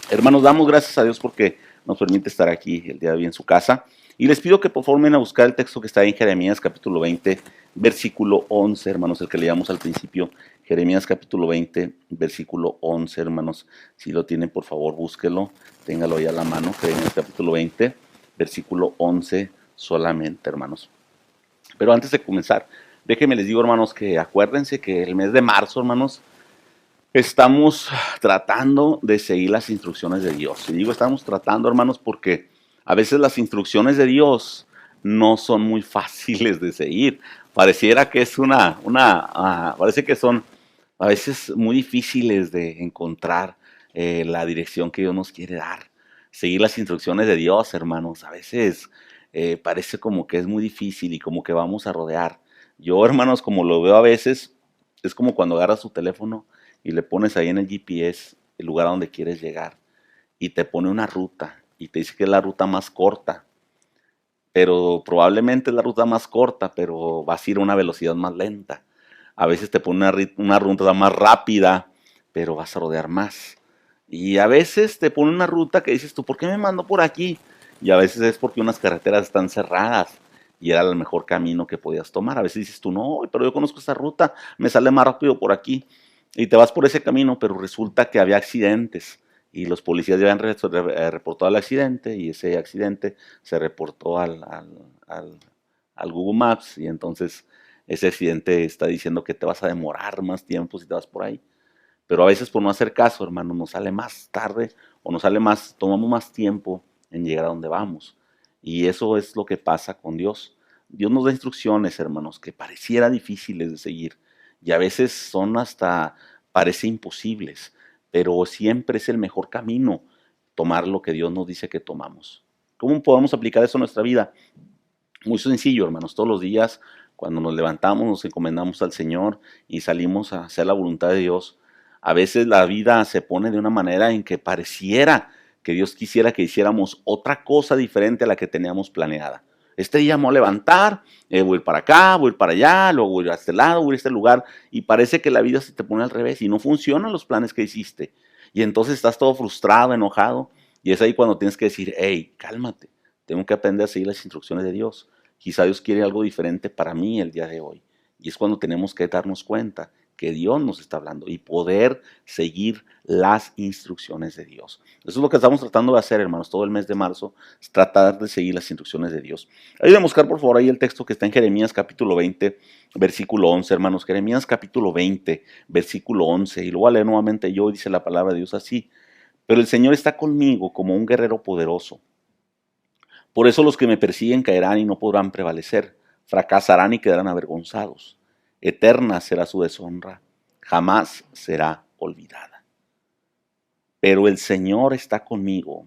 Hermanos, damos gracias a Dios porque nos permite estar aquí el día de hoy en su casa. Y les pido que por favor vengan a buscar el texto que está ahí en Jeremías capítulo 20, versículo 11, hermanos, el que leíamos al principio. Jeremías capítulo 20, versículo 11, hermanos. Si lo tienen, por favor, búsquelo, téngalo ahí a la mano. Jeremías capítulo 20, versículo 11 solamente, hermanos. Pero antes de comenzar, déjenme les digo, hermanos, que acuérdense que el mes de marzo, hermanos, estamos tratando de seguir las instrucciones de Dios. Y digo estamos tratando, hermanos, porque a veces las instrucciones de Dios no son muy fáciles de seguir. Pareciera que es parece que son a veces muy difíciles de encontrar la dirección que Dios nos quiere dar. Seguir las instrucciones de Dios, hermanos, a veces parece como que es muy difícil y como que vamos a rodear. Yo, hermanos, como lo veo a veces, es como cuando agarras tu teléfono y le pones ahí en el GPS el lugar a donde quieres llegar y te pone una ruta y te dice que es la ruta más corta, pero probablemente es la ruta más corta, pero vas a ir a una velocidad más lenta. A veces te pone una ruta más rápida, pero vas a rodear más. Y a veces te pone una ruta que dices tú, ¿por qué me mandó por aquí? Y a veces es porque unas carreteras están cerradas y era el mejor camino que podías tomar. A veces dices tú, no, pero yo conozco esa ruta, me sale más rápido por aquí. Y te vas por ese camino, pero resulta que había accidentes y los policías ya habían reportado el accidente y ese accidente se reportó al Google Maps y entonces ese accidente está diciendo que te vas a demorar más tiempo si te vas por ahí. Pero a veces por no hacer caso, hermano, nos sale más tarde o nos sale más, tomamos más tiempo en llegar a donde vamos. Y eso es lo que pasa con Dios. Dios nos da instrucciones, hermanos, que pareciera difíciles de seguir y a veces son hasta, parece imposibles, pero siempre es el mejor camino tomar lo que Dios nos dice que tomamos. ¿Cómo podemos aplicar eso a nuestra vida? Muy sencillo, hermanos. Todos los días, cuando nos levantamos, nos encomendamos al Señor y salimos a hacer la voluntad de Dios. A veces la vida se pone de una manera en que pareciera que Dios quisiera que hiciéramos otra cosa diferente a la que teníamos planeada. Este día me voy a levantar, voy a ir para acá, voy a ir para allá, luego voy a ir a este lado, voy a ir a este lugar, y parece que la vida se te pone al revés y no funcionan los planes que hiciste. Y entonces estás todo frustrado, enojado, y es ahí cuando tienes que decir, hey, cálmate, tengo que aprender a seguir las instrucciones de Dios. Quizá Dios quiere algo diferente para mí el día de hoy. Y es cuando tenemos que darnos cuenta que Dios nos está hablando y poder seguir las instrucciones de Dios. Eso es lo que estamos tratando de hacer, hermanos, todo el mes de marzo, es tratar de seguir las instrucciones de Dios. Ayúdenme a buscar, por favor, ahí el texto que está en Jeremías capítulo 20, versículo 11, hermanos. Jeremías capítulo 20, versículo 11. Y lo voy a leer nuevamente yo, dice la palabra de Dios así. Pero el Señor está conmigo como un guerrero poderoso. Por eso los que me persiguen caerán y no podrán prevalecer, fracasarán y quedarán avergonzados. Eterna será su deshonra, jamás será olvidada. Pero el Señor está conmigo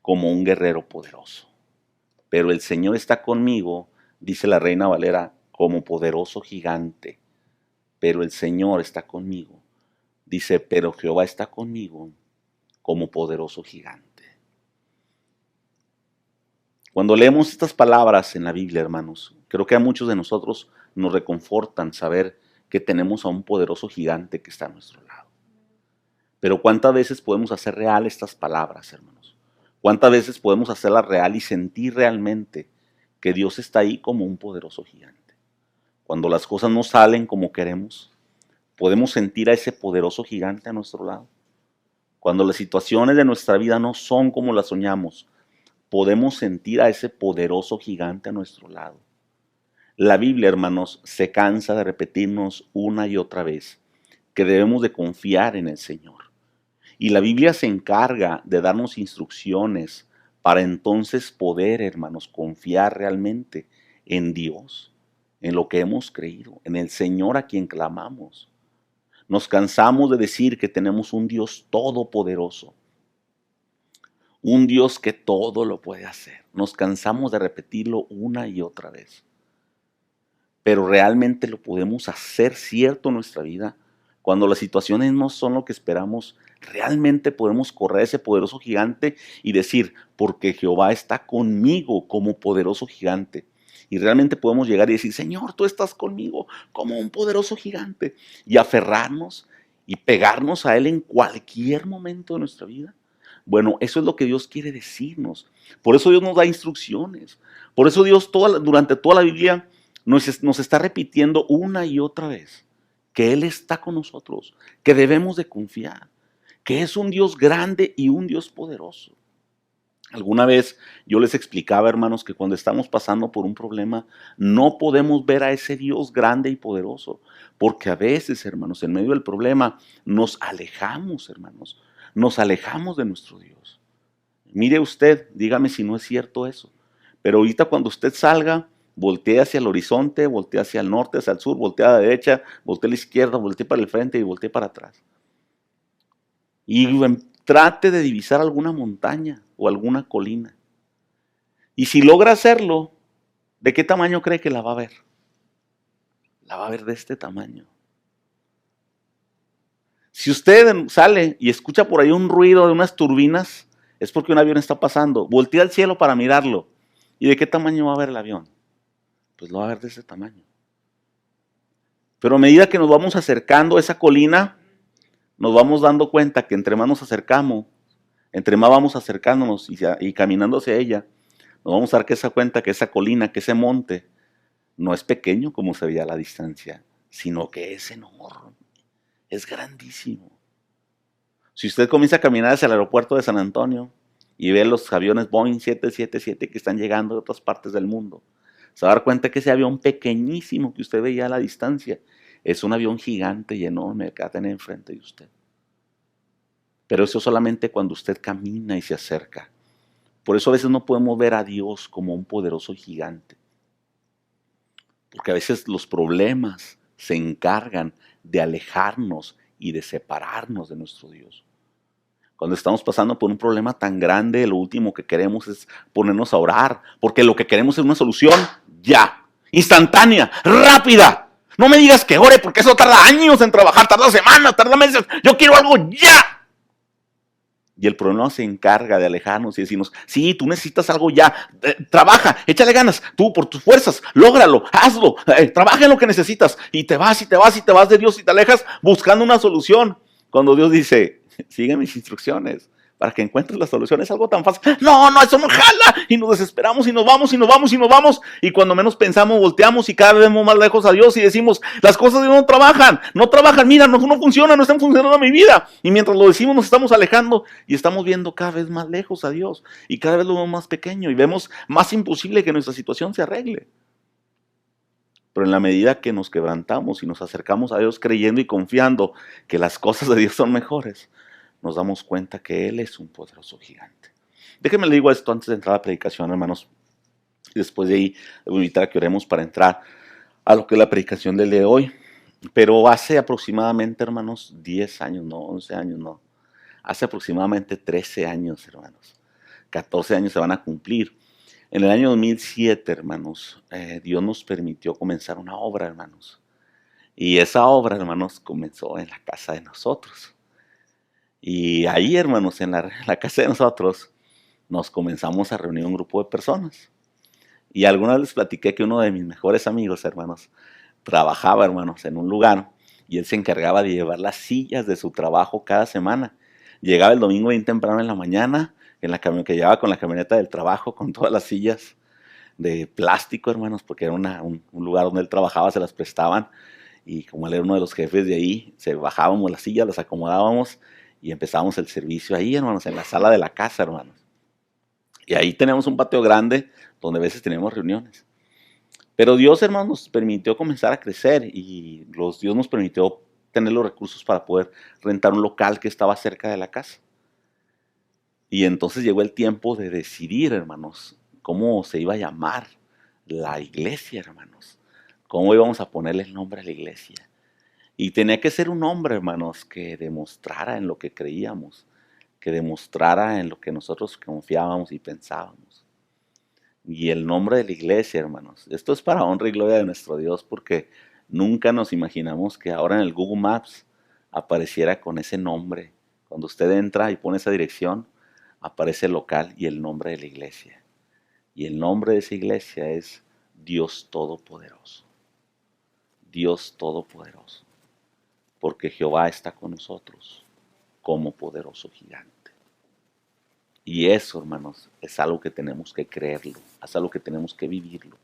como un guerrero poderoso. Pero el Señor está conmigo, dice la Reina Valera, como poderoso gigante. Pero el Señor está conmigo. Dice, pero Jehová está conmigo como poderoso gigante. Cuando leemos estas palabras en la Biblia, hermanos, creo que a muchos de nosotros nos reconfortan saber que tenemos a un poderoso gigante que está a nuestro lado. Pero ¿cuántas veces podemos hacer real estas palabras, hermanos? ¿Cuántas veces podemos hacerlas real y sentir realmente que Dios está ahí como un poderoso gigante? Cuando las cosas no salen como queremos, podemos sentir a ese poderoso gigante a nuestro lado. Cuando las situaciones de nuestra vida no son como las soñamos, podemos sentir a ese poderoso gigante a nuestro lado. La Biblia, hermanos, se cansa de repetirnos una y otra vez que debemos de confiar en el Señor. Y la Biblia se encarga de darnos instrucciones para entonces poder, hermanos, confiar realmente en Dios, en lo que hemos creído, en el Señor a quien clamamos. Nos cansamos de decir que tenemos un Dios todopoderoso, un Dios que todo lo puede hacer. Nos cansamos de repetirlo una y otra vez. Pero realmente lo podemos hacer cierto en nuestra vida. Cuando las situaciones no son lo que esperamos, realmente podemos correr a ese poderoso gigante y decir, porque Jehová está conmigo como poderoso gigante. Y realmente podemos llegar y decir, Señor, tú estás conmigo como un poderoso gigante. Y aferrarnos y pegarnos a Él en cualquier momento de nuestra vida. Bueno, eso es lo que Dios quiere decirnos. Por eso Dios nos da instrucciones. Por eso Dios durante toda la Biblia nos está repitiendo una y otra vez que Él está con nosotros, que debemos de confiar, que es un Dios grande y un Dios poderoso. Alguna vez yo les explicaba, hermanos, que cuando estamos pasando por un problema, no podemos ver a ese Dios grande y poderoso, porque a veces, hermanos, en medio del problema, nos alejamos, hermanos, nos alejamos de nuestro Dios. Mire usted, dígame si no es cierto eso, pero ahorita cuando usted salga, voltee hacia el horizonte, voltee hacia el norte, hacia el sur, voltee a la derecha, voltee a la izquierda, voltee para el frente y voltee para atrás. Y trate de divisar alguna montaña o alguna colina. Y si logra hacerlo, ¿de qué tamaño cree que la va a ver? La va a ver de este tamaño. Si usted sale y escucha por ahí un ruido de unas turbinas, es porque un avión está pasando. Voltea al cielo para mirarlo. ¿Y de qué tamaño va a ver el avión? Pues lo va a ver de ese tamaño. Pero a medida que nos vamos acercando a esa colina, nos vamos dando cuenta que entre más nos acercamos, entre más vamos acercándonos y caminando hacia ella, nos vamos a dar cuenta que esa colina, que ese monte, no es pequeño como se veía a la distancia, sino que es enorme, es grandísimo. Si usted comienza a caminar hacia el aeropuerto de San Antonio y ve los aviones Boeing 777 que están llegando de otras partes del mundo, se va a dar cuenta que ese avión pequeñísimo que usted veía a la distancia es un avión gigante y enorme que va a tener enfrente de usted. Pero eso solamente cuando usted camina y se acerca. Por eso a veces no podemos ver a Dios como un poderoso gigante. Porque a veces los problemas se encargan de alejarnos y de separarnos de nuestro Dios. Cuando estamos pasando por un problema tan grande, lo último que queremos es ponernos a orar, porque lo que queremos es una solución ya, instantánea, rápida. No me digas que ore, porque eso tarda años en trabajar, tarda semanas, tarda meses. Yo quiero algo ya. Y el problema se encarga de alejarnos y decirnos, sí, tú necesitas algo ya, trabaja, échale ganas, tú por tus fuerzas, lógralo, hazlo, trabaja en lo que necesitas. Y te vas y te vas y te vas de Dios y te alejas buscando una solución. Cuando Dios dice, sigue mis instrucciones para que encuentres la solución, es algo tan fácil. No, eso no jala. Y nos desesperamos y nos vamos y nos vamos y nos vamos. Y cuando menos pensamos, volteamos y cada vez vemos más lejos a Dios y decimos, las cosas de Dios no trabajan, mira, no funciona, no están funcionando en mi vida. Y mientras lo decimos nos estamos alejando y estamos viendo cada vez más lejos a Dios. Y cada vez lo vemos más pequeño y vemos más imposible que nuestra situación se arregle. Pero en la medida que nos quebrantamos y nos acercamos a Dios creyendo y confiando que las cosas de Dios son mejores, nos damos cuenta que Él es un poderoso gigante. Déjenme le digo esto antes de entrar a la predicación, hermanos. Y después de ahí, les voy a invitar a que oremos para entrar a lo que es la predicación del día de hoy. Pero hace aproximadamente, hermanos, 10 años, no, 11 años, no. Hace aproximadamente 13 años, hermanos. 14 años se van a cumplir. En el año 2007, hermanos, Dios nos permitió comenzar una obra, hermanos. Y esa obra, hermanos, comenzó en la casa de nosotros. Y ahí, hermanos, en la casa de nosotros, nos comenzamos a reunir un grupo de personas. Y alguna vez les platiqué que uno de mis mejores amigos, hermanos, trabajaba, hermanos, en un lugar y él se encargaba de llevar las sillas de su trabajo cada semana. Llegaba el domingo bien temprano en la mañana, que llevaba con la camioneta del trabajo, con todas las sillas de plástico, hermanos, porque era un lugar donde él trabajaba, se las prestaban. Y como él era uno de los jefes de ahí, bajábamos las sillas, las acomodábamos y empezábamos el servicio ahí, hermanos, en la sala de la casa, hermanos. Y ahí tenemos un patio grande donde a veces tenemos reuniones. Pero Dios, hermanos, nos permitió comenzar a crecer y Dios nos permitió tener los recursos para poder rentar un local que estaba cerca de la casa. Y entonces llegó el tiempo de decidir, hermanos, cómo se iba a llamar la iglesia, hermanos. Cómo íbamos a ponerle el nombre a la iglesia. Y tenía que ser un nombre, hermanos, que demostrara en lo que creíamos, que demostrara en lo que nosotros confiábamos y pensábamos. Y el nombre de la iglesia, hermanos, esto es para honra y gloria de nuestro Dios, porque nunca nos imaginamos que ahora en el Google Maps apareciera con ese nombre. Cuando usted entra y pone esa dirección, aparece el local y el nombre de la iglesia. Y el nombre de esa iglesia es Dios Todopoderoso. Dios Todopoderoso. Porque Jehová está con nosotros como poderoso gigante. Y eso, hermanos, es algo que tenemos que creerlo, es algo que tenemos que vivirlo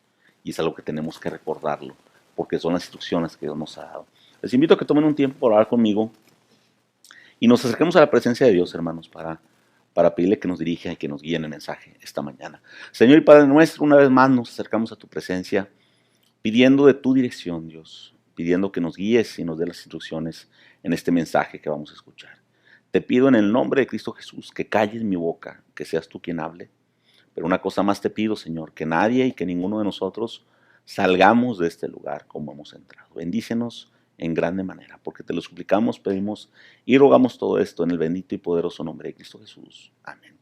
y es algo que tenemos que recordarlo, porque son las instrucciones que Dios nos ha dado. Les invito a que tomen un tiempo para orar conmigo y nos acerquemos a la presencia de Dios, hermanos, para pedirle que nos dirija y que nos guíe en el mensaje esta mañana. Señor y Padre nuestro, una vez más nos acercamos a tu presencia, pidiendo de tu dirección, Dios, pidiendo que nos guíes y nos dé las instrucciones en este mensaje que vamos a escuchar. Te pido en el nombre de Cristo Jesús que calles mi boca, que seas tú quien hable. Pero una cosa más te pido, Señor, que nadie y que ninguno de nosotros salgamos de este lugar como hemos entrado. Bendícenos en grande manera, porque te lo suplicamos, pedimos y rogamos todo esto en el bendito y poderoso nombre de Cristo Jesús. Amén.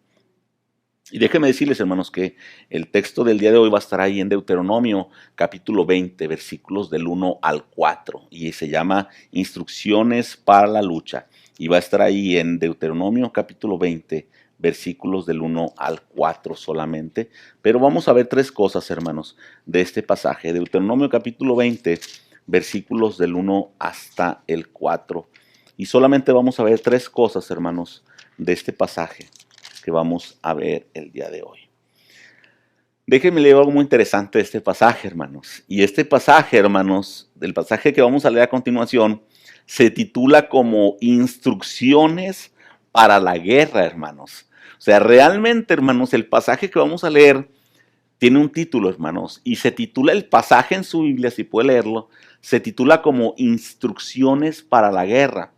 Y déjenme decirles, hermanos, que el texto del día de hoy va a estar ahí en Deuteronomio, capítulo 20, versículos del 1 al 4, y se llama Instrucciones para la lucha. Y va a estar ahí en Deuteronomio, capítulo 20, versículos del 1 al 4 solamente. Pero vamos a ver tres cosas, hermanos, de este pasaje. Deuteronomio, capítulo 20, versículos del 1 hasta el 4. Y solamente vamos a ver tres cosas, hermanos, de este pasaje que vamos a ver el día de hoy. Déjenme leer algo muy interesante de este pasaje, hermanos. Y este pasaje, hermanos, del pasaje que vamos a leer a continuación, se titula como Instrucciones para la guerra, hermanos. O sea, realmente, hermanos, el pasaje que vamos a leer tiene un título, hermanos, y se titula el pasaje en su Biblia, si puede leerlo, se titula como Instrucciones para la guerra.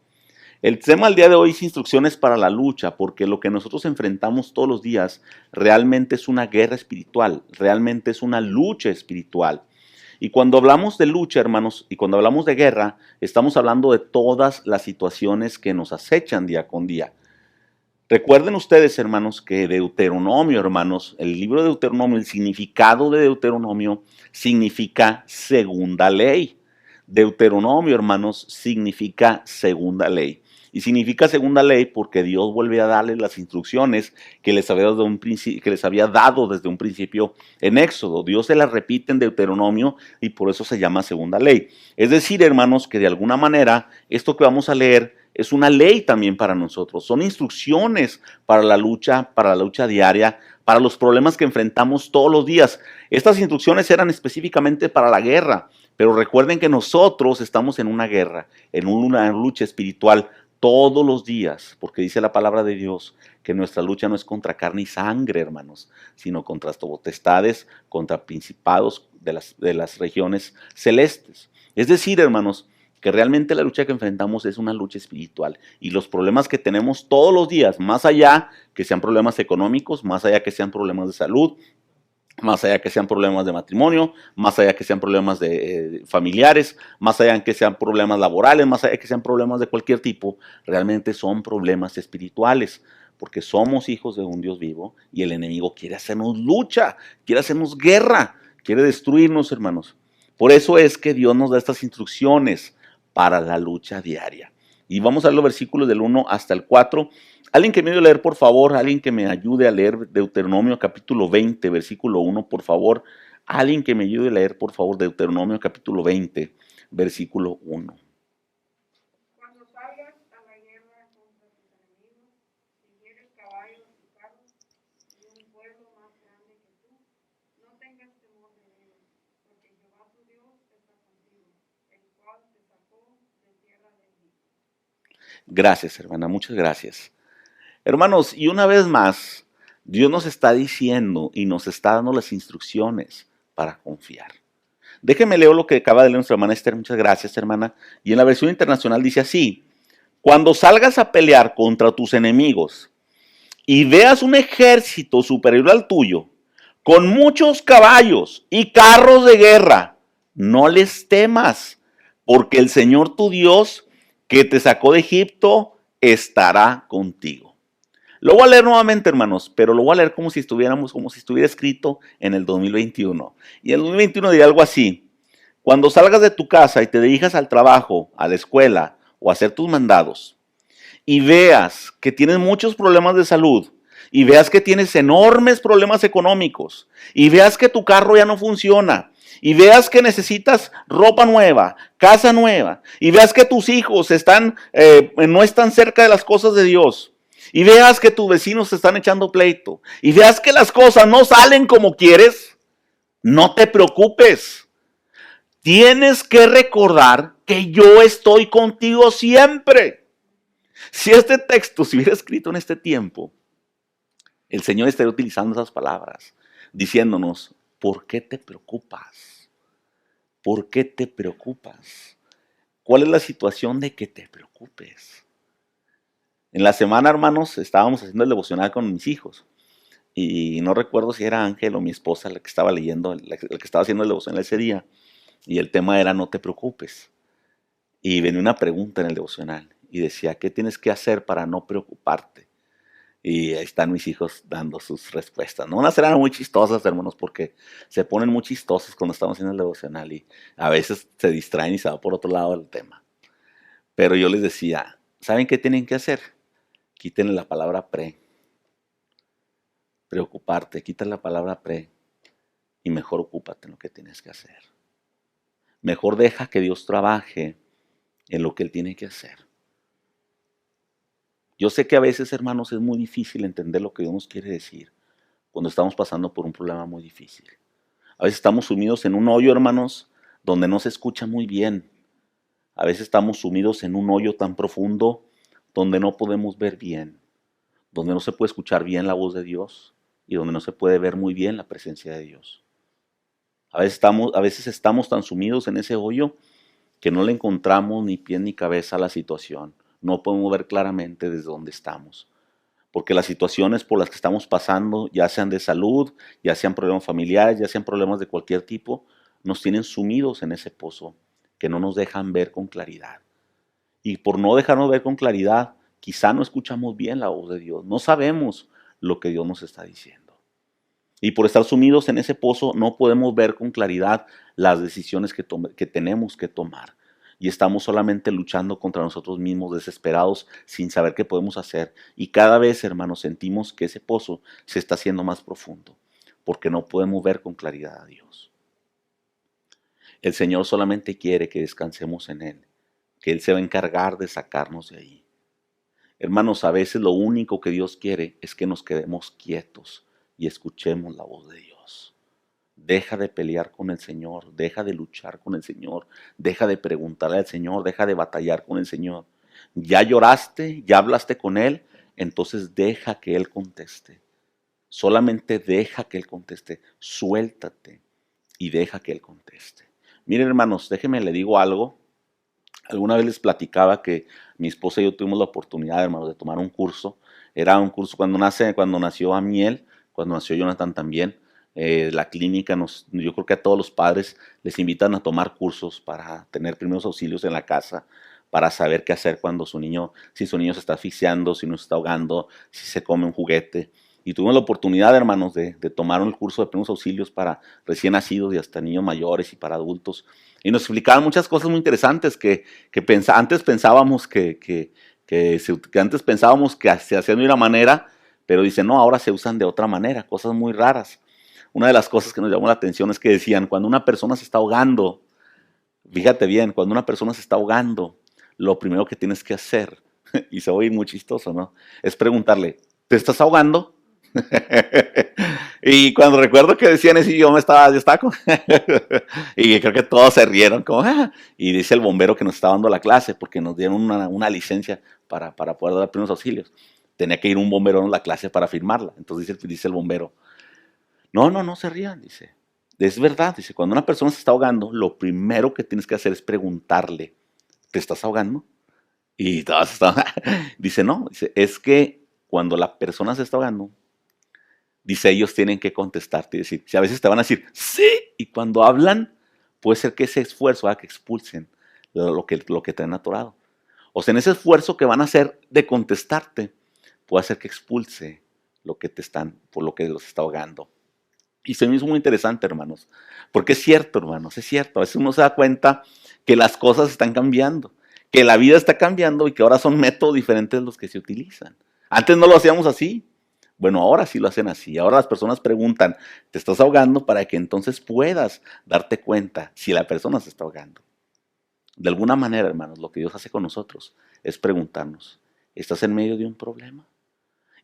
El tema del día de hoy es instrucciones para la lucha, porque lo que nosotros enfrentamos todos los días realmente es una guerra espiritual, realmente es una lucha espiritual. Y cuando hablamos de lucha, hermanos, y cuando hablamos de guerra, estamos hablando de todas las situaciones que nos acechan día con día. Recuerden ustedes, hermanos, que Deuteronomio, hermanos, el libro de Deuteronomio, el significado de Deuteronomio significa segunda ley. Deuteronomio, hermanos, significa segunda ley. Y significa segunda ley porque Dios vuelve a darles las instrucciones que les había dado desde un principio en Éxodo. Dios se las repite en Deuteronomio y por eso se llama segunda ley. Es decir, hermanos, que de alguna manera esto que vamos a leer es una ley también para nosotros. Son instrucciones para la lucha diaria, para los problemas que enfrentamos todos los días. Estas instrucciones eran específicamente para la guerra, pero recuerden que nosotros estamos en una guerra, en una lucha espiritual todos los días, porque dice la palabra de Dios que nuestra lucha no es contra carne y sangre, hermanos, sino contra potestades, contra principados de las regiones celestes. Es decir, hermanos, que realmente la lucha que enfrentamos es una lucha espiritual y los problemas que tenemos todos los días, más allá que sean problemas económicos, más allá que sean problemas de salud, más allá que sean problemas de matrimonio, más allá que sean problemas de familiares, más allá que sean problemas laborales, más allá que sean problemas de cualquier tipo, realmente son problemas espirituales, porque somos hijos de un Dios vivo y el enemigo quiere hacernos lucha, quiere hacernos guerra, quiere destruirnos, hermanos. Por eso es que Dios nos da estas instrucciones para la lucha diaria. Y vamos a ver los versículos del 1 hasta el 4. Alguien que me ayude a leer, por favor, alguien que me ayude a leer Deuteronomio capítulo 20, versículo 1, por favor. Alguien que me ayude a leer, por favor, Deuteronomio capítulo 20, versículo 1. Cuando salgas a la guerra contra tus enemigos, si vieres caballos y carros y un pueblo más grande que tú, no tengas temor de ellos, porque Jehová tu Dios está contigo, el cual te sacó de tierra de Egipto. Gracias, hermana, muchas gracias. Hermanos, y una vez más, Dios nos está diciendo y nos está dando las instrucciones para confiar. Déjenme leer lo que acaba de leer nuestra hermana Esther, muchas gracias, hermana. Y en la versión internacional dice así: cuando salgas a pelear contra tus enemigos y veas un ejército superior al tuyo, con muchos caballos y carros de guerra, no les temas, porque el Señor tu Dios, que te sacó de Egipto, estará contigo. Lo voy a leer nuevamente, hermanos, pero lo voy a leer como si estuviera escrito en el 2021. Y el 2021 diría algo así: cuando salgas de tu casa y te dirijas al trabajo, a la escuela o a hacer tus mandados, y veas que tienes muchos problemas de salud, y veas que tienes enormes problemas económicos, y veas que tu carro ya no funciona, y veas que necesitas ropa nueva, casa nueva, y veas que tus hijos no están cerca de las cosas de Dios, y veas que tus vecinos se están echando pleito, y veas que las cosas no salen como quieres, no te preocupes. Tienes que recordar que yo estoy contigo siempre. Si este texto se hubiera escrito en este tiempo, el Señor estaría utilizando esas palabras, diciéndonos, ¿por qué te preocupas? ¿Por qué te preocupas? ¿Cuál es la situación de que te preocupes? En la semana, hermanos, estábamos haciendo el devocional con mis hijos. Y no recuerdo si era Ángel o mi esposa la que estaba leyendo, la que estaba haciendo el devocional ese día. Y el tema era no te preocupes. Y venía una pregunta en el devocional. Y decía, ¿qué tienes que hacer para no preocuparte? Y ahí están mis hijos dando sus respuestas. No unas eran muy chistosas, hermanos, porque se ponen muy chistosos cuando estamos haciendo el devocional. Y a veces se distraen y se va por otro lado del tema. Pero yo les decía, ¿saben qué tienen que hacer? Quítenle la palabra preocuparte, quita la palabra y mejor ocúpate en lo que tienes que hacer. Mejor deja que Dios trabaje en lo que Él tiene que hacer. Yo sé que a veces, hermanos, es muy difícil entender lo que Dios nos quiere decir cuando estamos pasando por un problema muy difícil. A veces estamos sumidos en un hoyo, hermanos, donde no se escucha muy bien. A veces estamos sumidos en un hoyo tan profundo donde no podemos ver bien, donde no se puede escuchar bien la voz de Dios y donde no se puede ver muy bien la presencia de Dios. A veces estamos tan sumidos en ese hoyo que no le encontramos ni pie ni cabeza a la situación. No podemos ver claramente desde dónde estamos. Porque las situaciones por las que estamos pasando, ya sean de salud, ya sean problemas familiares, ya sean problemas de cualquier tipo, nos tienen sumidos en ese pozo que no nos dejan ver con claridad. Y por no dejarnos ver con claridad, quizá no escuchamos bien la voz de Dios. No sabemos lo que Dios nos está diciendo. Y por estar sumidos en ese pozo no podemos ver con claridad las decisiones que tenemos que tomar. Y estamos solamente luchando contra nosotros mismos, desesperados, sin saber qué podemos hacer. Y cada vez, hermanos, sentimos que ese pozo se está haciendo más profundo, porque no podemos ver con claridad a Dios. El Señor solamente quiere que descansemos en Él, que Él se va a encargar de sacarnos de ahí. Hermanos, a veces lo único que Dios quiere es que nos quedemos quietos y escuchemos la voz de Dios. Deja de pelear con el Señor, deja de luchar con el Señor, deja de preguntarle al Señor, deja de batallar con el Señor. Ya lloraste, ya hablaste con Él, entonces deja que Él conteste. Solamente deja que Él conteste, suéltate y deja que Él conteste. Miren, hermanos, déjenme le digo algo. Alguna vez les platicaba que mi esposa y yo tuvimos la oportunidad, hermanos, de tomar un curso. Era un curso cuando nació Amiel, cuando nació Jonathan también. La clínica, yo creo que a todos los padres les invitan a tomar cursos para tener primeros auxilios en la casa, para saber qué hacer cuando si su niño se está asfixiando, si no se está ahogando, si se come un juguete. Y tuvimos la oportunidad, hermanos, de tomar el curso de primeros auxilios para recién nacidos y hasta niños mayores y para adultos. Y nos explicaban muchas cosas muy interesantes antes pensábamos que antes pensábamos que se hacían de una manera, pero dicen, no, ahora se usan de otra manera, cosas muy raras. Una de las cosas que nos llamó la atención es que decían, cuando una persona se está ahogando, fíjate bien, cuando una persona se está ahogando, lo primero que tienes que hacer, y se oye muy chistoso, ¿no? Es preguntarle, ¿te estás ahogando? Y cuando recuerdo que decían eso, yo estaba con... y creo que todos se rieron, como, ah. Y dice el bombero que nos estaba dando la clase, porque nos dieron una licencia para poder dar primeros auxilios. Tenía que ir un bombero a la clase para firmarla. Entonces dice el bombero, no se rían, dice. Es verdad, dice, cuando una persona se está ahogando, lo primero que tienes que hacer es preguntarle, ¿te estás ahogando? Y todos estaban, dice, no, dice, es que cuando la persona se está ahogando, dice, ellos tienen que contestarte y decir, si a veces te van a decir, sí, y cuando hablan, puede ser que ese esfuerzo haga que expulsen lo que te han atorado. O sea, en ese esfuerzo que van a hacer de contestarte, puede hacer que expulse por lo que los está ahogando. Y se me hizo muy interesante, hermanos, porque es cierto, hermanos, es cierto. A veces uno se da cuenta que las cosas están cambiando, que la vida está cambiando y que ahora son métodos diferentes los que se utilizan. Antes no lo hacíamos así. Bueno, ahora sí lo hacen así. Ahora las personas preguntan, ¿te estás ahogando? Para que entonces puedas darte cuenta si la persona se está ahogando. De alguna manera, hermanos, lo que Dios hace con nosotros es preguntarnos, ¿estás en medio de un problema?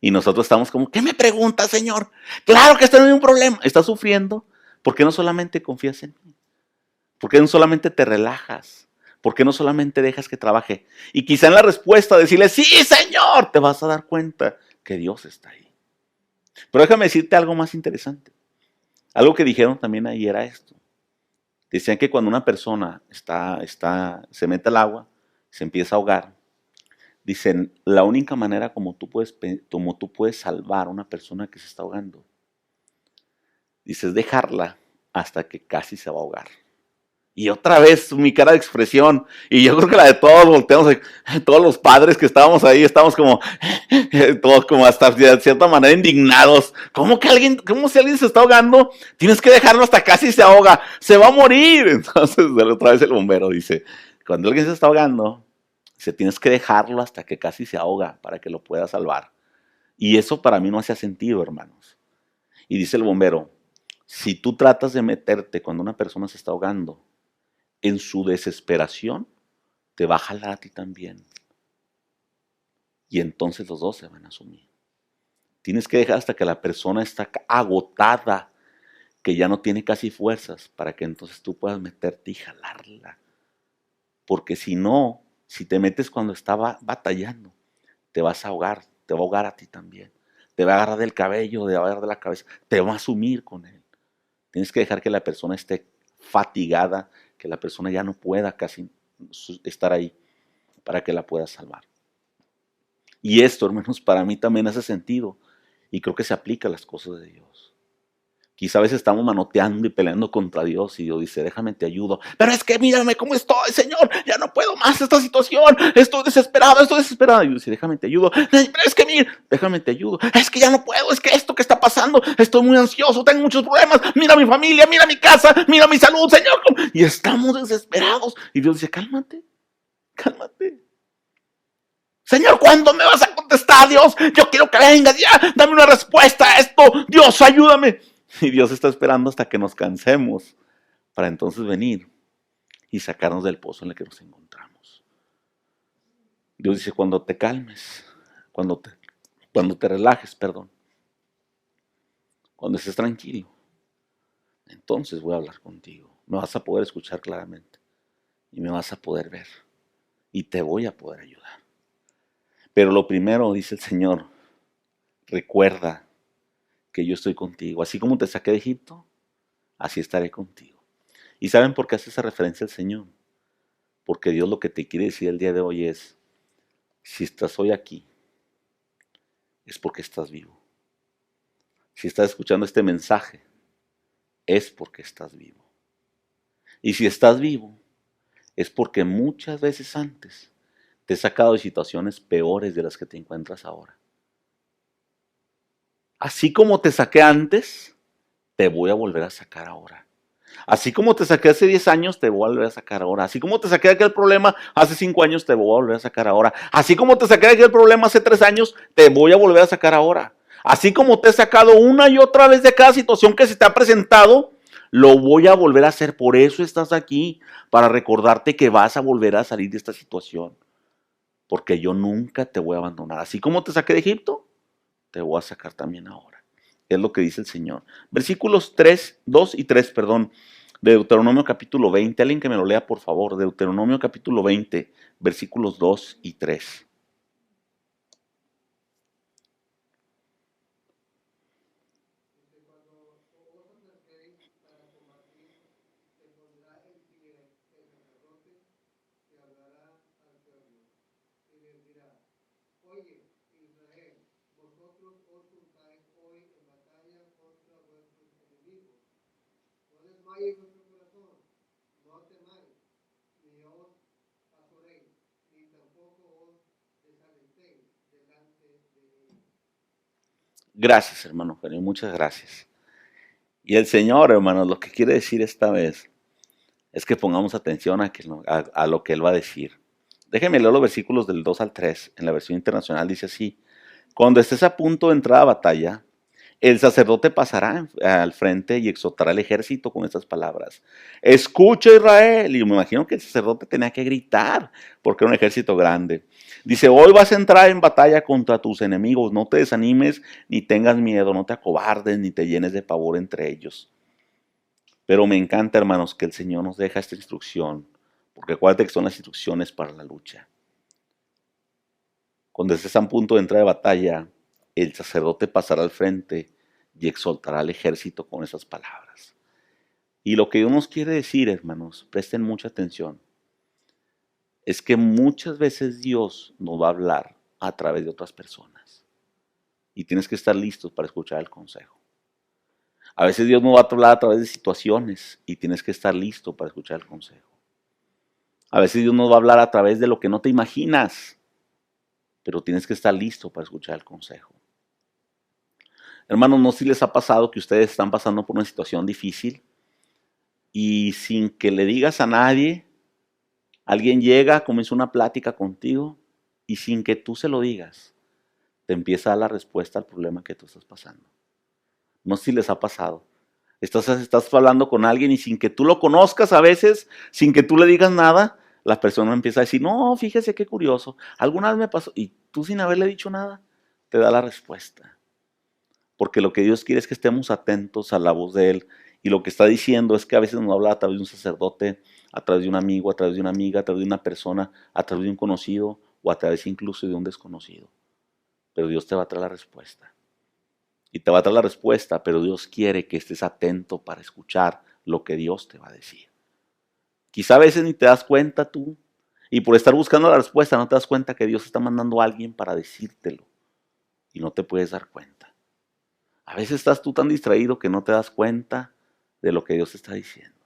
Y nosotros estamos como, ¿qué me preguntas, Señor? Claro que está en un problema. Estás sufriendo. ¿Por qué no solamente confías en mí? ¿Por qué no solamente te relajas? ¿Por qué no solamente dejas que trabaje? Y quizá en la respuesta decirle, sí, Señor, te vas a dar cuenta que Dios está ahí. Pero déjame decirte algo más interesante. Algo que dijeron también ahí era esto. Decían que cuando una persona se mete al agua, se empieza a ahogar, dicen, la única manera como tú puedes salvar a una persona que se está ahogando, dices, dejarla hasta que casi se va a ahogar. Y otra vez mi cara de expresión, y yo creo que la de todos volteamos, todos los padres que estábamos ahí, estamos como, todos como hasta de cierta manera indignados. ¿Cómo si alguien se está ahogando, tienes que dejarlo hasta casi se ahoga? Se va a morir. Entonces otra vez el bombero dice, cuando alguien se está ahogando, tienes que dejarlo hasta que casi se ahoga para que lo puedas salvar. Y eso para mí no hacía sentido, hermanos. Y dice el bombero, si tú tratas de meterte cuando una persona se está ahogando, en su desesperación, te va a jalar a ti también. Y entonces los dos se van a sumir. Tienes que dejar hasta que la persona está agotada, que ya no tiene casi fuerzas, para que entonces tú puedas meterte y jalarla. Porque si no, si te metes cuando estaba batallando, te vas a ahogar, te va a ahogar a ti también. Te va a agarrar del cabello, te va a agarrar de la cabeza, te va a sumir con él. Tienes que dejar que la persona esté fatigada, que la persona ya no pueda casi estar ahí para que la puedas salvar. Y esto, hermanos, para mí también hace sentido y creo que se aplica a las cosas de Dios. Quizá a veces estamos manoteando y peleando contra Dios y Dios dice, déjame te ayudo. Pero es que mírame cómo estoy, Señor, ya no puedo más esta situación, estoy desesperado. Y Dios dice, déjame te ayudo. Pero es que mira, déjame te ayudo. Es que ya no puedo, es que esto que está pasando, estoy muy ansioso, tengo muchos problemas. Mira mi familia, mira mi casa, mira mi salud, Señor. Y estamos desesperados. Y Dios dice, cálmate, cálmate. Señor, ¿cuándo me vas a contestar, Dios? Yo quiero que vengas ya, dame una respuesta a esto. Dios, ayúdame. Y Dios está esperando hasta que nos cansemos para entonces venir y sacarnos del pozo en el que nos encontramos. Dios dice, cuando te calmes, cuando te relajes, cuando estés tranquilo, entonces voy a hablar contigo. Me vas a poder escuchar claramente y me vas a poder ver y te voy a poder ayudar. Pero lo primero, dice el Señor, recuerda que yo estoy contigo. Así como te saqué de Egipto, así estaré contigo. ¿Y saben por qué hace esa referencia el Señor? Porque Dios lo que te quiere decir el día de hoy es, si estás hoy aquí, es porque estás vivo. Si estás escuchando este mensaje, es porque estás vivo. Y si estás vivo, es porque muchas veces antes te he sacado de situaciones peores de las que te encuentras ahora. Así como te saqué antes, te voy a volver a sacar ahora. Así como te saqué hace 10 años, te voy a volver a sacar ahora. Así como te saqué de aquel problema hace 5 años, te voy a volver a sacar ahora. Así como te saqué de aquel problema hace 3 años, te voy a volver a sacar ahora. Así como te he sacado una y otra vez de cada situación que se te ha presentado, lo voy a volver a hacer. Por eso estás aquí, para recordarte que vas a volver a salir de esta situación. Porque yo nunca te voy a abandonar. Así como te saqué de Egipto, te voy a sacar también ahora. Es lo que dice el Señor. Versículos 2 y 3, de Deuteronomio capítulo 20. Alguien que me lo lea, por favor. Deuteronomio capítulo 20, versículos 2 y 3. Gracias, hermano Eugenio, muchas gracias. Y el Señor, hermanos, lo que quiere decir esta vez es que pongamos atención a lo que Él va a decir. Déjenme leer los versículos del 2 al 3. En la versión internacional dice así: cuando estés a punto de entrar a batalla, el sacerdote pasará al frente y exhortará al ejército con estas palabras: escucha, Israel. Y me imagino que el sacerdote tenía que gritar porque era un ejército grande. Dice, hoy vas a entrar en batalla contra tus enemigos, no te desanimes ni tengas miedo, no te acobardes ni te llenes de pavor entre ellos. Pero me encanta, hermanos, que el Señor nos deja esta instrucción, porque acuérdate que son las instrucciones para la lucha. Cuando estés a punto de entrar de batalla, el sacerdote pasará al frente y exaltará al ejército con esas palabras. Y lo que Dios nos quiere decir, hermanos, presten mucha atención, es que muchas veces Dios nos va a hablar a través de otras personas. Y tienes que estar listos para escuchar el consejo. A veces Dios nos va a hablar a través de situaciones y tienes que estar listo para escuchar el consejo. A veces Dios nos va a hablar a través de lo que no te imaginas, pero tienes que estar listo para escuchar el consejo. Hermanos, no sé si les ha pasado que ustedes están pasando por una situación difícil y sin que le digas a nadie, alguien llega, comienza una plática contigo y sin que tú se lo digas, te empieza a dar la respuesta al problema que tú estás pasando. No sé si les ha pasado. Estás hablando con alguien y sin que tú lo conozcas a veces, sin que tú le digas nada, la persona empieza a decir, no, fíjese qué curioso, alguna vez me pasó, y tú sin haberle dicho nada, te da la respuesta. Porque lo que Dios quiere es que estemos atentos a la voz de Él. Y lo que está diciendo es que a veces nos habla a través de un sacerdote, a través de un amigo, a través de una amiga, a través de una persona, a través de un conocido o a través incluso de un desconocido. Pero Dios te va a traer la respuesta. Y te va a traer la respuesta, pero Dios quiere que estés atento para escuchar lo que Dios te va a decir. Quizá a veces ni te das cuenta tú, y por estar buscando la respuesta no te das cuenta que Dios está mandando a alguien para decírtelo, y no te puedes dar cuenta. A veces estás tú tan distraído que no te das cuenta de lo que Dios te está diciendo.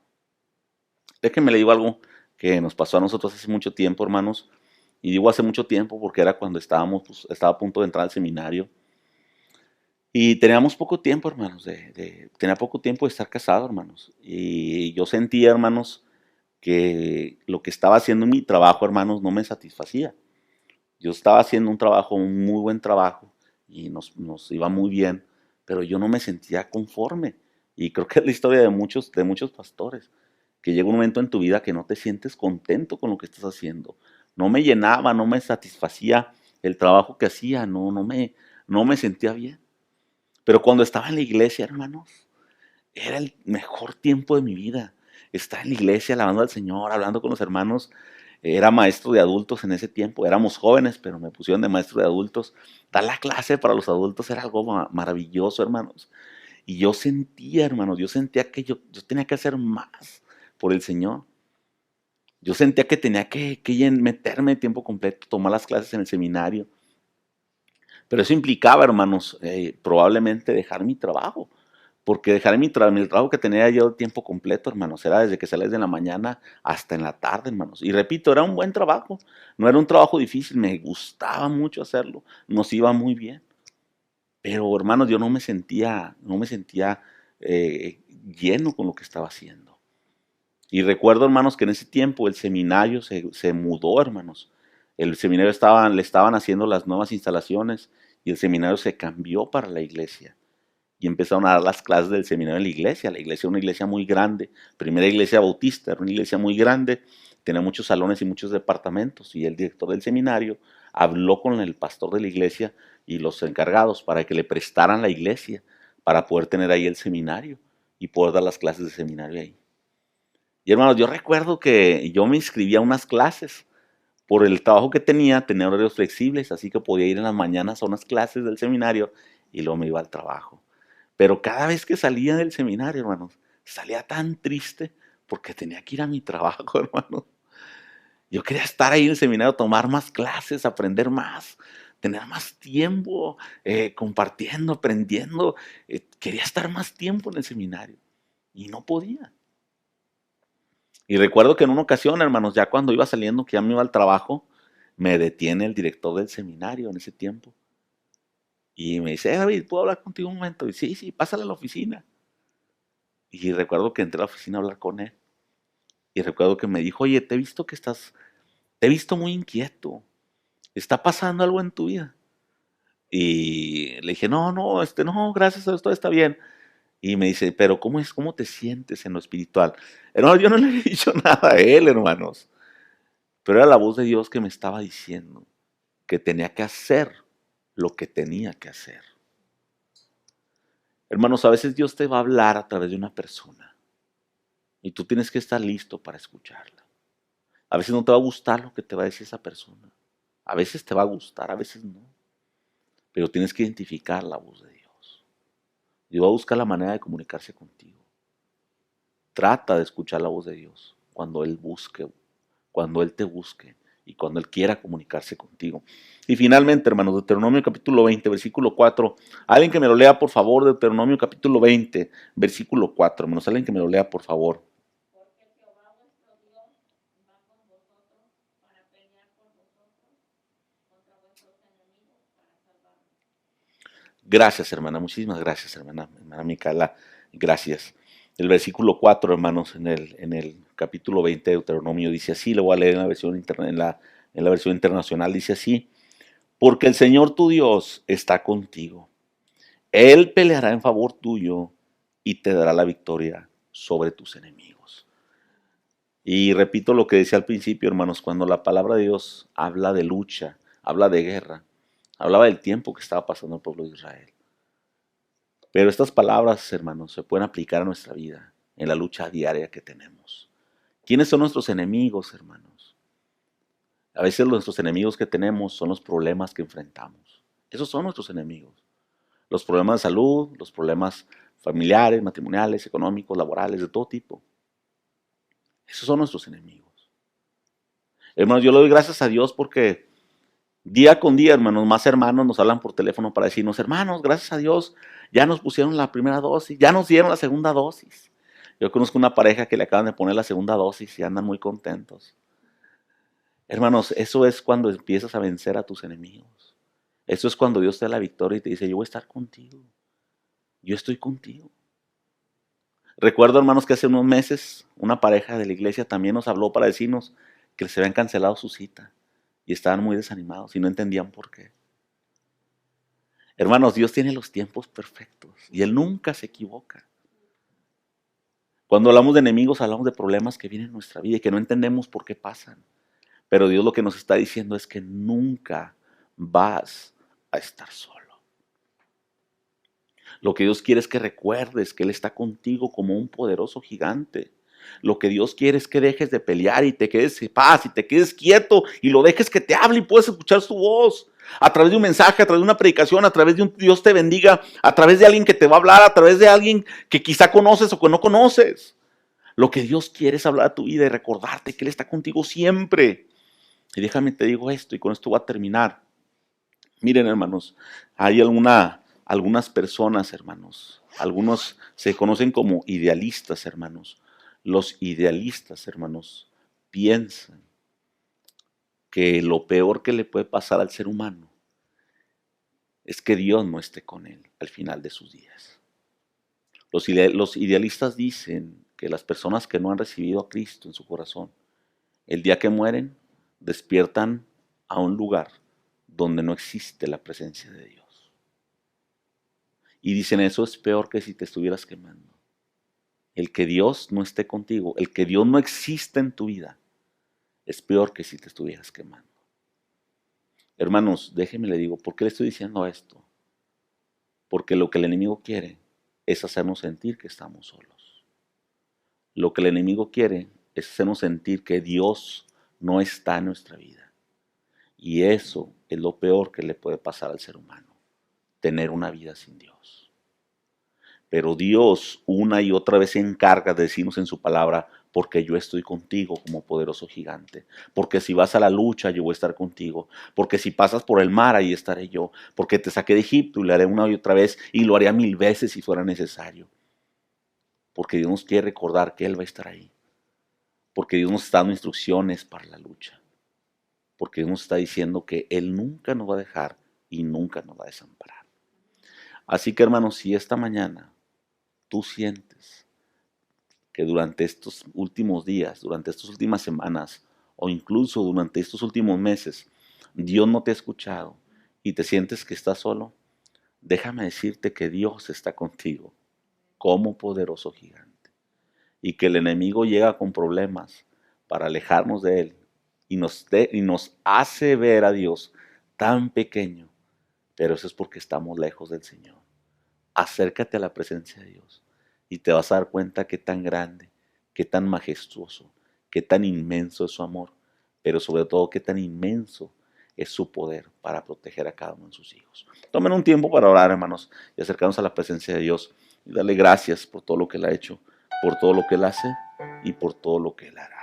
Déjenme le digo algo que nos pasó a nosotros hace mucho tiempo, hermanos, y digo hace mucho tiempo porque era cuando estaba a punto de entrar al seminario. Y teníamos poco tiempo, hermanos, tenía poco tiempo de estar casado, hermanos. Y yo sentía, hermanos, que lo que estaba haciendo en mi trabajo, hermanos, no me satisfacía. Yo estaba haciendo un trabajo, un muy buen trabajo, y nos iba muy bien, pero yo no me sentía conforme. Y creo que es la historia de muchos pastores, que llega un momento en tu vida que no te sientes contento con lo que estás haciendo. No me llenaba, no me satisfacía el trabajo que hacía, no me sentía bien. Pero cuando estaba en la iglesia, hermanos, era el mejor tiempo de mi vida. Estar en la iglesia, alabando al Señor, hablando con los hermanos. Era maestro de adultos en ese tiempo. Éramos jóvenes, pero me pusieron de maestro de adultos. Dar la clase para los adultos era algo maravilloso, hermanos. Y yo sentía, hermanos, yo sentía que yo tenía que hacer más por el Señor. Yo sentía que tenía que meterme tiempo completo, tomar las clases en el seminario. Pero eso implicaba, hermanos, probablemente dejar mi trabajo. Porque dejar mi trabajo que tenía yo tiempo completo, hermanos, era desde que salías de la mañana hasta en la tarde, hermanos. Y repito, era un buen trabajo. No era un trabajo difícil, me gustaba mucho hacerlo. Nos iba muy bien. Pero, hermanos, yo no me sentía lleno con lo que estaba haciendo. Y recuerdo, hermanos, que en ese tiempo el seminario se mudó, hermanos. El seminario le estaban haciendo las nuevas instalaciones y el seminario se cambió para la iglesia. Y empezaron a dar las clases del seminario en la iglesia. La iglesia era una iglesia muy grande, primera iglesia bautista, era una iglesia muy grande, tenía muchos salones y muchos departamentos. Y el director del seminario habló con el pastor de la iglesia y los encargados para que le prestaran la iglesia para poder tener ahí el seminario y poder dar las clases de seminario ahí. Y hermanos, yo recuerdo que yo me inscribí a unas clases. Por el trabajo que tenía horarios flexibles, así que podía ir en las mañanas a unas clases del seminario y luego me iba al trabajo. Pero cada vez que salía del seminario, hermanos, salía tan triste porque tenía que ir a mi trabajo, hermanos. Yo quería estar ahí en el seminario, tomar más clases, aprender más, tener más tiempo compartiendo, aprendiendo. Quería estar más tiempo en el seminario y no podía. Y recuerdo que en una ocasión, hermanos, ya cuando iba saliendo, que ya me iba al trabajo, me detiene el director del seminario en ese tiempo. Y me dice, David, ¿puedo hablar contigo un momento? Y sí, pásale a la oficina. Y recuerdo que entré a la oficina a hablar con él. Y recuerdo que me dijo, oye, te he visto muy inquieto. ¿Está pasando algo en tu vida? Y le dije, no, gracias a Dios, todo está bien. Y me dice, pero ¿cómo te sientes en lo espiritual? Hermano, yo no le he dicho nada a él, hermanos. Pero era la voz de Dios que me estaba diciendo, que tenía que hacer lo que tenía que hacer. Hermanos, a veces Dios te va a hablar a través de una persona y tú tienes que estar listo para escucharla. A veces no te va a gustar lo que te va a decir esa persona. A veces te va a gustar, a veces no. Pero tienes que identificar la voz de Dios. Dios va a buscar la manera de comunicarse contigo. Trata de escuchar la voz de Dios cuando Él busque, cuando Él te busque y cuando Él quiera comunicarse contigo. Y finalmente, hermanos, Deuteronomio capítulo 20, versículo 4. Alguien que me lo lea, por favor, Deuteronomio capítulo 20, versículo 4. Hermanos, alguien que me lo lea, por favor. Porque Jehová vuestro Dios va con vosotros para pelear por vosotros contra vuestros enemigos para salvarlos. Gracias, hermana. Muchísimas gracias, hermana Micaela. Gracias. El versículo 4, hermanos, en el capítulo 20 de Deuteronomio dice así, lo voy a leer en la versión, en la versión internacional, dice así: porque el Señor tu Dios está contigo. Él peleará en favor tuyo y te dará la victoria sobre tus enemigos. Y repito lo que decía al principio, hermanos, cuando la palabra de Dios habla de lucha, habla de guerra, hablaba del tiempo que estaba pasando el pueblo de Israel. Pero estas palabras, hermanos, se pueden aplicar a nuestra vida, en la lucha diaria que tenemos. ¿Quiénes son nuestros enemigos, hermanos? A veces nuestros enemigos que tenemos son los problemas que enfrentamos. Esos son nuestros enemigos. Los problemas de salud, los problemas familiares, matrimoniales, económicos, laborales, de todo tipo. Esos son nuestros enemigos. Hermanos, yo le doy gracias a Dios porque día con día, hermanos, más hermanos nos hablan por teléfono para decirnos: hermanos, gracias a Dios, ya nos pusieron la primera dosis, ya nos dieron la segunda dosis. Yo conozco una pareja que le acaban de poner la segunda dosis y andan muy contentos. Hermanos, eso es cuando empiezas a vencer a tus enemigos. Eso es cuando Dios te da la victoria y te dice: yo voy a estar contigo. Yo estoy contigo. Recuerdo, hermanos, que hace unos meses una pareja de la iglesia también nos habló para decirnos que se habían cancelado su cita y estaban muy desanimados y no entendían por qué. Hermanos, Dios tiene los tiempos perfectos y Él nunca se equivoca. Cuando hablamos de enemigos, hablamos de problemas que vienen en nuestra vida y que no entendemos por qué pasan. Pero Dios lo que nos está diciendo es que nunca vas a estar solo. Lo que Dios quiere es que recuerdes que Él está contigo como un poderoso gigante. Lo que Dios quiere es que dejes de pelear y te quedes en paz y te quedes quieto y lo dejes que te hable y puedas escuchar su voz. A través de un mensaje, a través de una predicación, a través de un Dios te bendiga, a través de alguien que te va a hablar, a través de alguien que quizá conoces o que no conoces. Lo que Dios quiere es hablar a tu vida y recordarte que Él está contigo siempre. Y déjame te digo esto y con esto voy a terminar. Miren, hermanos, hay algunas personas, hermanos, algunos se conocen como idealistas, hermanos. Los idealistas, hermanos, piensan que lo peor que le puede pasar al ser humano es que Dios no esté con él al final de sus días. Los idealistas dicen que las personas que no han recibido a Cristo en su corazón, el día que mueren, despiertan a un lugar donde no existe la presencia de Dios. Y dicen: eso es peor que si te estuvieras quemando. El que Dios no esté contigo, el que Dios no exista en tu vida, es peor que si te estuvieras quemando. Hermanos, déjenme le digo, ¿por qué le estoy diciendo esto? Porque lo que el enemigo quiere es hacernos sentir que estamos solos. Lo que el enemigo quiere es hacernos sentir que Dios no está en nuestra vida. Y eso es lo peor que le puede pasar al ser humano, tener una vida sin Dios. Pero Dios una y otra vez se encarga de decirnos en su palabra: porque yo estoy contigo como poderoso gigante. Porque si vas a la lucha, yo voy a estar contigo. Porque si pasas por el mar, ahí estaré yo. Porque te saqué de Egipto y lo haré una y otra vez y lo haré 1000 veces si fuera necesario. Porque Dios nos quiere recordar que Él va a estar ahí. Porque Dios nos está dando instrucciones para la lucha. Porque Dios nos está diciendo que Él nunca nos va a dejar y nunca nos va a desamparar. Así que, hermanos, si esta mañana tú sientes que durante estos últimos días, durante estas últimas semanas o incluso durante estos últimos meses, Dios no te ha escuchado y te sientes que estás solo, déjame decirte que Dios está contigo como poderoso gigante y que el enemigo llega con problemas para alejarnos de Él y nos hace ver a Dios tan pequeño, pero eso es porque estamos lejos del Señor. Acércate a la presencia de Dios y te vas a dar cuenta qué tan grande, qué tan majestuoso, qué tan inmenso es su amor, pero sobre todo qué tan inmenso es su poder para proteger a cada uno de sus hijos. Tomen un tiempo para orar, hermanos, y acercarnos a la presencia de Dios y darle gracias por todo lo que Él ha hecho, por todo lo que Él hace y por todo lo que Él hará.